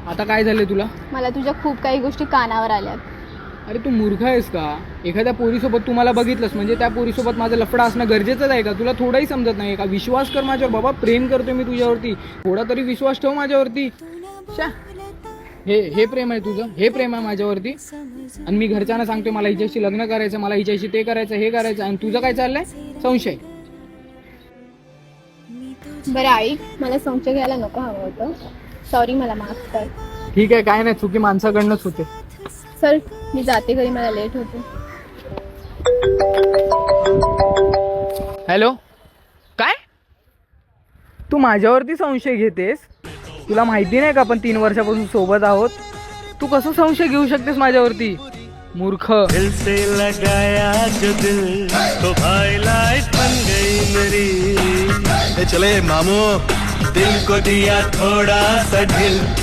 आता काय झालंय तुला? मला तुझ्या खूप काही गोष्टी कानावर आल्यात. अरे तू मूर्ख आहेस का? एखाद्या पोरीसोबत तू मला बघितलंस म्हणजे त्या पोरीसोबत माझं लफडा असणं गरजेचंच आहे का? तुला थोडाही समजत नाही का? विश्वास कर माझ्यावर बाबा, प्रेम करतोय मी तुझ्यावरती, थोडा तरी विश्वास ठेव माझ्यावरती. शा, हे प्रेम आहे तुझं? हे प्रेम आहे माझ्यावरती? आणि मी घरच्यांना सांगतोय मला हिच्याशी लग्न करायचं, मला हिच्याशी ते करायचं, हे करायचं, आणि तुझं काय चाललंय? संशय. बरं आई, मला संशय घ्यायला नको हवं होतं. सॉरी, मला माफ कर. ठीक आहे, काय नाही, चुकी माणसाकडनंच होते. सर, मी जाते घरी, मला लेट होते. हॅलो, काय? तू माझ्यावरती संशय घेतेस? तुला माहिती नाही का आपण 3 वर्षापासून सोबत आहोत? तू कसं संशय घेऊ शकतेस माझ्यावरती? मूर्ख. दिल से लगाया जो दिल तो भाई लाइट बन गई मेरी. चले मामू, दिल को दिया थोड़ा सा ढिल.